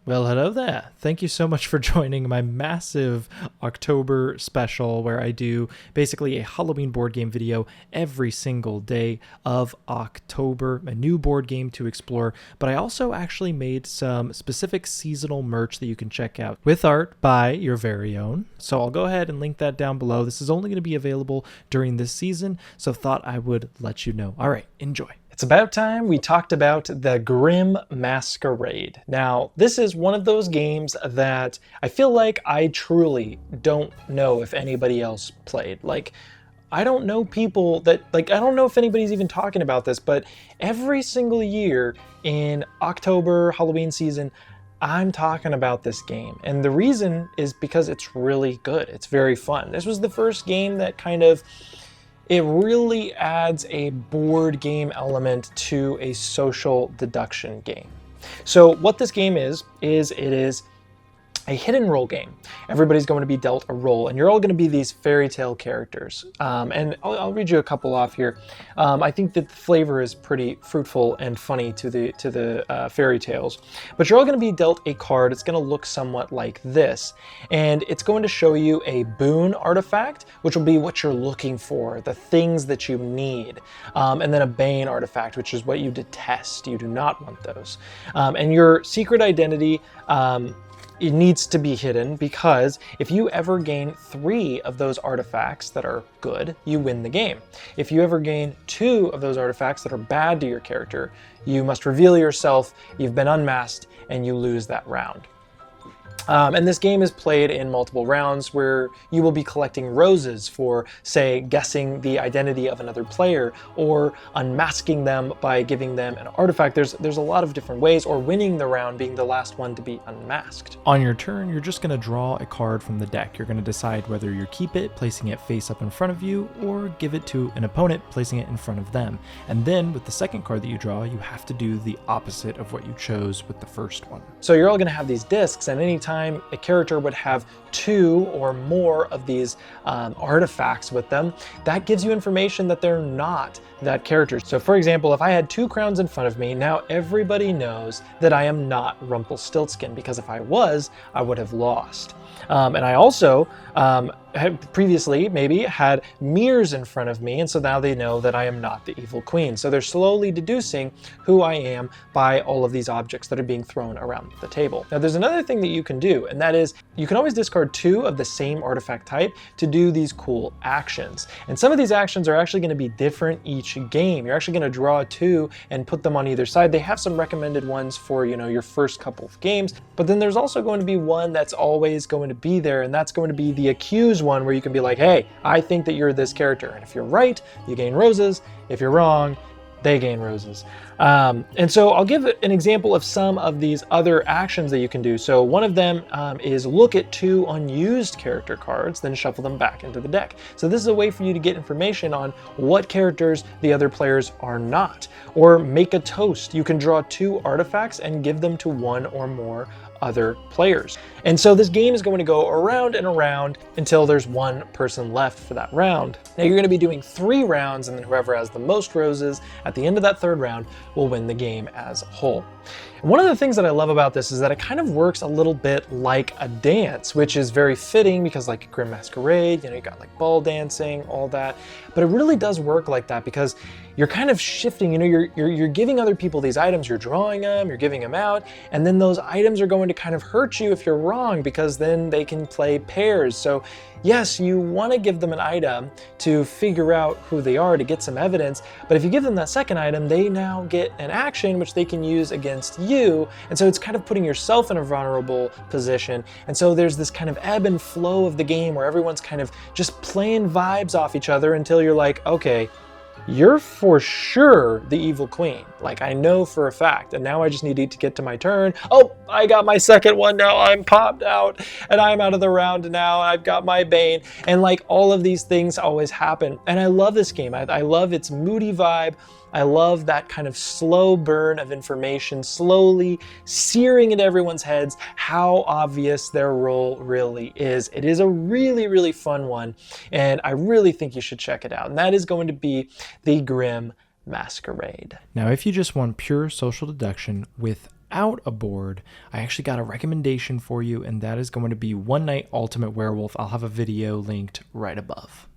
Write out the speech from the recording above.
Well, hello there. Thank you so much for joining my massive October special where I do basically a Halloween board game video every single day of October, a new board game to explore. But I also actually made some specific seasonal merch that you can check out with art by your very own. So I'll go ahead and link that down below. This is only going to be available during this season, so thought I would let you know. All right, enjoy. It's about time we talked about the GRIMM MASQUERADE. Now, this is one of those games that I feel like I truly don't know if anybody else played. Like, I don't know people that, I don't know if anybody's even talking about this, but every single year in October, Halloween season, I'm talking about this game. And the reason is because it's really good. It's very fun. This was the first game that it really adds a board game element to a social deduction game. So what this game is it is a hidden role game. Everybody's going to be dealt a role, and you're all going to be these fairy tale characters. And I'll read you a couple off here. I think that the flavor is pretty fruitful and funny to the fairy tales. But you're all going to be dealt a card. It's going to look somewhat like this, and it's going to show you a boon artifact, which will be what you're looking for, the things that you need, and then a bane artifact, which is what you detest. You do not want those. And your secret identity, it needs to be hidden, because if you ever gain 3 of those artifacts that are good, you win the game. If you ever gain 2 of those artifacts that are bad to your character, you must reveal yourself, you've been unmasked, and you lose that round. And this game is played in multiple rounds where you will be collecting roses for, say, guessing the identity of another player, or unmasking them by giving them an artifact. There's a lot of different ways, or winning the round being the last one to be unmasked. On your turn, you're just going to draw a card from the deck. You're going to decide whether you keep it, placing it face up in front of you, or give it to an opponent, placing it in front of them. And then with the second card that you draw, you have to do the opposite of what you chose with the first one. So you're all going to have these discs, and anytime a character would have 2 or more of these artifacts with them, that gives you information that they're not that character. So for example, if I had 2 crowns in front of me, now everybody knows that I am not Rumpelstiltskin, because if I was, I would have lost. And I also had previously maybe had mirrors in front of me, and so now they know that I am not the evil queen. So they're slowly deducing who I am by all of these objects that are being thrown around the table. Now there's another thing that you can do, and that is you can always discard 2 of the same artifact type to do these cool actions. And some of these actions are actually going to be different each game. You're actually going to draw 2 and put them on either side. They have some recommended ones for, your first couple of games, but then there's also going to be one that's always going to be there, and that's going to be the accuse one, where you can be like, hey, I think that you're this character, and if you're right, you gain roses. If you're wrong, they gain roses. And so I'll give an example of some of these other actions that you can do. So one of them is look at 2 unused character cards, then shuffle them back into the deck. So this is a way for you to get information on what characters the other players are not. Or make a toast. You can draw 2 artifacts and give them to 1 or more other players. And so this game is going to go around and around until there's 1 person left for that round. Now you're going to be doing 3 rounds, and then whoever has the most roses at the end of that 3rd round will win the game as a whole. And one of the things that I love about this is that it kind of works a little bit like a dance, which is very fitting because like GRIMM MASQUERADE, you got like ball dancing, all that. But it really does work like that because you're kind of shifting, you're giving other people these items, you're drawing them, you're giving them out, and then those items are going to kind of hurt you if you're wrong, because then they can play pairs. So yes, you want to give them an item to figure out who they are, to get some evidence, but if you give them that second item, they now get an action which they can use against you, and so it's kind of putting yourself in a vulnerable position. And so there's this kind of ebb and flow of the game where everyone's kind of just playing vibes off each other until you're like, okay, you're for sure the evil queen. Like, I know for a fact, and now I just need to get to my turn. Oh, I got my second one now. I'm popped out, and I'm out of the round now. I've got my bane, and like all of these things always happen. And I love this game. I love its moody vibe. I love that kind of slow burn of information, slowly searing into everyone's heads how obvious their role really is. It is a really, really fun one, and I really think you should check it out. And that is going to be the GRIMM MASQUERADE. Now, if you just want pure social deduction with out a board, I actually got a recommendation for you, and that is going to be One Night Ultimate Werewolf. I'll have a video linked right above.